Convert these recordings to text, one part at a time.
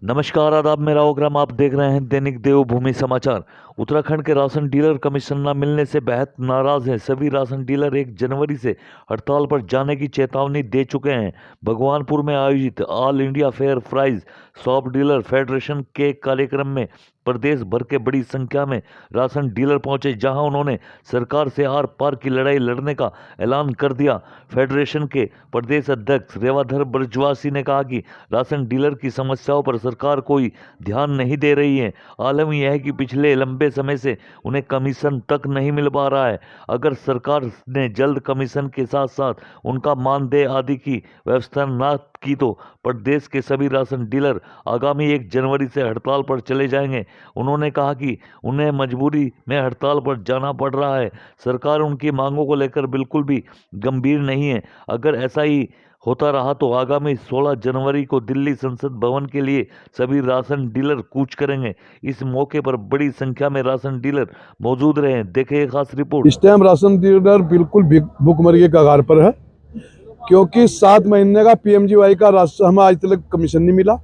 नमस्कार आदाब, मेरा ओग्राम आप देख रहे हैं दैनिक देवभूमि समाचार। उत्तराखंड के राशन डीलर कमीशन न मिलने से बेहद नाराज हैं। सभी राशन डीलर 1 जनवरी से हड़ताल पर जाने की चेतावनी दे चुके हैं। भगवानपुर में आयोजित all India fair price shop dealer federation के कार्यक्रम में प्रदेश भर के बड़ी संख्या में राशन डीलर पहुंचे, जहां उन्होंने सरकार से आर पार की लड़ाई लड़ने का ऐलान कर दिया। फेडरेशन के प्रदेश अध्यक्ष रेवाधर ब्रजवासी ने कहा कि राशन डीलर की समस्याओं पर सरकार कोई ध्यान नहीं दे रही है। आलम यह है कि पिछले लंबे समय से उन्हें कमीशन तक नहीं मिल पा रहा है। अगर सरकार ने जल्द कमीशन के साथ साथ उनका मानदेय आदि की व्यवस्था न की तो प्रदेश के सभी राशन डीलर आगामी 1 जनवरी से हड़ताल पर चले जाएंगे। उन्होंने कहा कि उन्हें मजबूरी में हड़ताल पर जाना पड़ रहा है। सरकार उनकी मांगों को लेकर बिल्कुल भी गंभीर नहीं है। अगर ऐसा ही होता रहा तो आगामी 16 जनवरी को दिल्ली संसद भवन के लिए सभी राशन डीलर कूच करेंगे। इस मौके पर बड़ी संख्या में राशन डीलर मौजूद रहे। देखें एक खास रिपोर्ट। इस टाइम राशन डीलर बिल्कुल भूखमरी के कगार पर है, क्योंकि 7 महीने का पीएमजीवाई का राशन हमें आज तक कमीशन नहीं मिला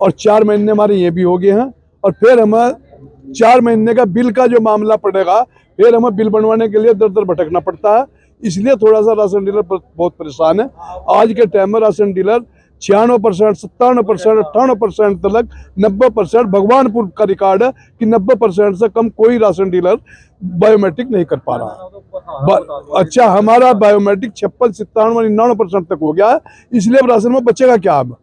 और 4 महीने हमारे ये भी हो गए हैं। और फिर हमें 4 महीने का बिल का जो मामला पड़ेगा, फिर हमें बिल बनवाने के लिए दर दर भटकना पड़ता है। इसलिए थोड़ा सा राशन डीलर बहुत परेशान है। आज के टाइम में राशन डीलर 96%, 57%, 58% तक 90%, भगवानपुर का रिकॉर्ड है कि 90% से कम कोई राशन डीलर बायोमेट्रिक नहीं कर पा रहा। अच्छा, हमारा बायोमेट्रिक 56, 57, 99% तक हो गया है। इसलिए अब राशन में बचेगा क्या? अब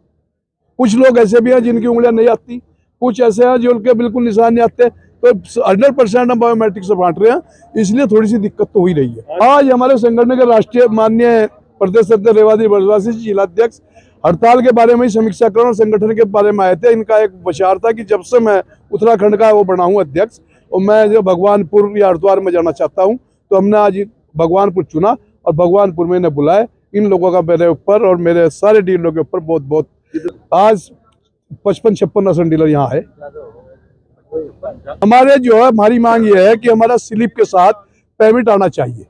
कुछ लोग ऐसे भी हैं जिनकी उंगलियां नहीं आती, कुछ ऐसे हैं जो उनके बिल्कुल निशान नहीं आते, तो 100% हम बायोमेट्रिक से बांट रहे हैं। इसलिए थोड़ी सी दिक्कत तो हो ही रही है। आज हमारे संगठन के राष्ट्रीय माननीय प्रदेश अध्यक्ष रेवाधर ब्रजवासी जिलाध्यक्ष हड़ताल के बारे में ही समीक्षा कर और संगठन के बारे में आए थे। इनका एक विचार था कि जब से मैं उत्तराखंड का वो बना हूँ अध्यक्ष, और मैं जो भगवानपुर या हरिद्वार में जाना चाहता हूँ, तो हमने आज भगवानपुर चुना और भगवानपुर में इन्हें बुलाए। इन लोगों का मेरे ऊपर और मेरे सारे डीलरों के ऊपर बहुत बहुत आज 55-56 राशन डीलर यहाँ है। हमारे जो है हमारी मांग ये है कि हमारा स्लिप के साथ पेमेंट आना चाहिए।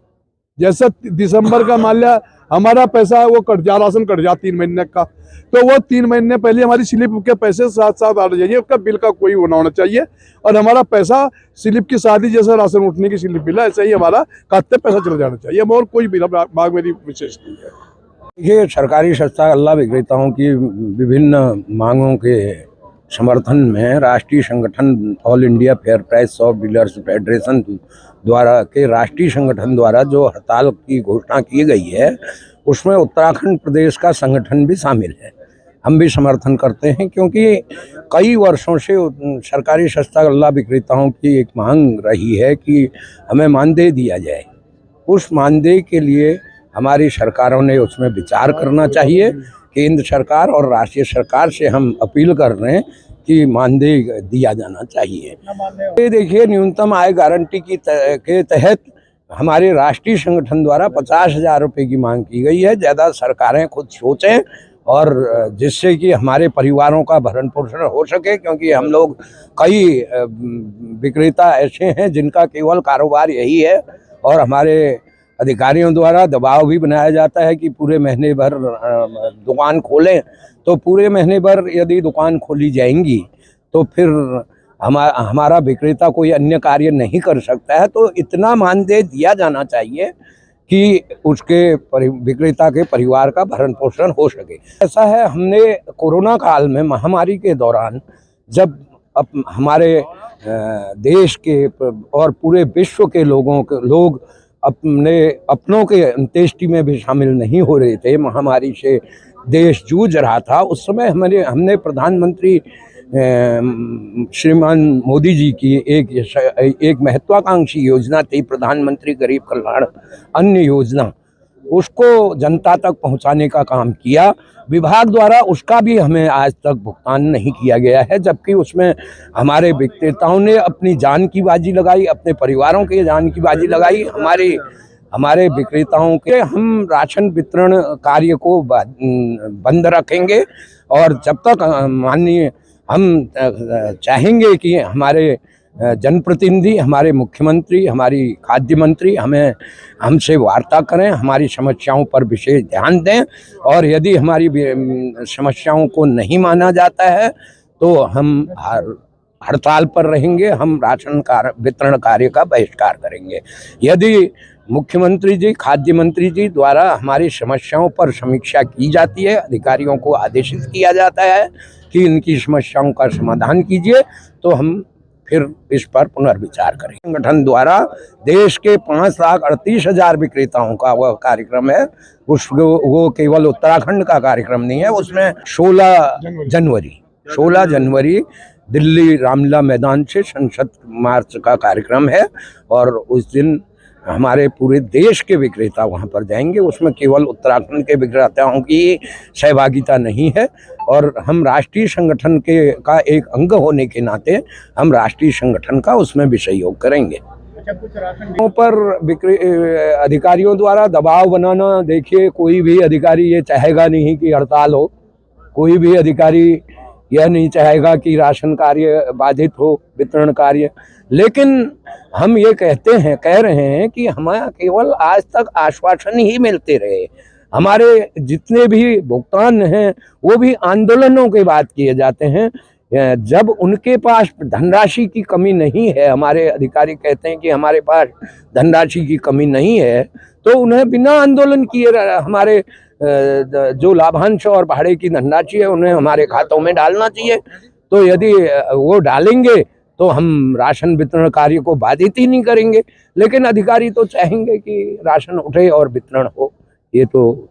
जैसे दिसंबर का मान लिया हमारा पैसा है वो कट जा, राशन कट जा 3 महीने का, तो वो 3 महीने पहले हमारी स्लिप के पैसे साथ साथ आना चाहिए। उसका बिल का कोई वो ना होना चाहिए और हमारा पैसा स्लिप के साथ ही, जैसे राशन उठने की स्लिप मिला ऐसे ही हमारा खाते पैसा चला जाना चाहिए। और कोई भी मांग मेरी विशेष नहीं है। ये सरकारी संस्था गल्ला विक्रेताओं की विभिन्न मांगों के समर्थन में राष्ट्रीय संगठन all India fair price shop dealers federation द्वारा के राष्ट्रीय संगठन द्वारा जो हड़ताल की घोषणा की गई है, उसमें उत्तराखंड प्रदेश का संगठन भी शामिल है। हम भी समर्थन करते हैं, क्योंकि कई वर्षों से सरकारी संस्था गल्ला विक्रेताओं की एक मांग रही है कि हमें मानदेय दिया जाए। उस मानदेय के लिए हमारी सरकारों ने उसमें विचार करना चाहिए। केंद्र सरकार और राष्ट्रीय सरकार से हम अपील कर रहे हैं कि मानदेय दिया जाना चाहिए। ये देखिए, न्यूनतम आय गारंटी के तहत हमारे राष्ट्रीय संगठन द्वारा 50,000 रुपये की मांग की गई है। ज़्यादा सरकारें खुद सोचें और जिससे कि हमारे परिवारों का भरण पोषण हो सके, क्योंकि हम लोग कई विक्रेता ऐसे हैं जिनका केवल कारोबार यही है और हमारे अधिकारियों द्वारा दबाव भी बनाया जाता है कि पूरे महीने भर दुकान खोलें। तो पूरे महीने भर यदि दुकान खोली जाएंगी तो फिर हमारा विक्रेता कोई अन्य कार्य नहीं कर सकता है। तो इतना मानदेय दिया जाना चाहिए कि उसके विक्रेता के परिवार का भरण पोषण हो सके। ऐसा है, हमने कोरोना काल में महामारी के दौरान जब हमारे देश के और पूरे विश्व के लोग अपनों के अंत्येष्टि में भी शामिल नहीं हो रहे थे, महामारी से देश जूझ रहा था, उस समय हमने प्रधानमंत्री श्रीमान मोदी जी की एक महत्वाकांक्षी योजना थी, प्रधानमंत्री गरीब कल्याण अन्न योजना, उसको जनता तक पहुंचाने का काम किया। विभाग द्वारा उसका भी हमें आज तक भुगतान नहीं किया गया है, जबकि उसमें हमारे विक्रेताओं ने अपनी जान की बाजी लगाई, अपने परिवारों के जान की बाजी लगाई। हमारे विक्रेताओं के हम राशन वितरण कार्य को बंद रखेंगे और जब तक माननीय हम चाहेंगे कि हमारे जनप्रतिनिधि, हमारे मुख्यमंत्री, हमारी खाद्य मंत्री हमसे वार्ता करें, हमारी समस्याओं पर विशेष ध्यान दें, और यदि हमारी समस्याओं को नहीं माना जाता है तो हम हड़ताल पर रहेंगे, हम राशन वितरण कार्य का बहिष्कार करेंगे। यदि मुख्यमंत्री जी, खाद्य मंत्री जी द्वारा हमारी समस्याओं पर समीक्षा की जाती है, अधिकारियों को आदेशित किया जाता है कि इनकी समस्याओं का समाधान कीजिए, तो हम फिर इस पर पुनर्विचार करें। संगठन द्वारा देश के 5,38,000 विक्रेताओं का वह कार्यक्रम है, वो केवल उत्तराखंड का कार्यक्रम नहीं है। उसमें 16 जनवरी दिल्ली रामलीला मैदान से संसद मार्च का कार्यक्रम है और उस दिन हमारे पूरे देश के विक्रेता वहां पर जाएंगे। उसमें केवल उत्तराखंड के विक्रेताओं की सहभागिता नहीं है और हम राष्ट्रीय संगठन का एक अंग होने के नाते हम राष्ट्रीय संगठन का उसमें भी सहयोग करेंगे। पर अधिकारियों द्वारा दबाव बनाना, देखिए कोई भी अधिकारी ये चाहेगा नहीं कि हड़ताल हो, कोई भी अधिकारी यह नहीं चाहेगा कि राशन कार्य बाधित हो, वितरण कार्य। लेकिन हम ये कह रहे हैं कि हमें केवल आज तक आश्वासन ही मिलते रहे। हमारे जितने भी भुगतान हैं वो भी आंदोलनों के बाद किए जाते हैं। जब उनके पास धनराशि की कमी नहीं है, हमारे अधिकारी कहते हैं कि हमारे पास धनराशि की कमी नहीं है, तो उन्हें बिना आंदोलन किए हमारे जो लाभांश और भाड़े की धनराशि है उन्हें हमारे खातों में डालना चाहिए। तो यदि वो डालेंगे तो हम राशन वितरण कार्य को बाधित ही नहीं करेंगे। लेकिन अधिकारी तो चाहेंगे कि राशन उठे और वितरण हो, ये तो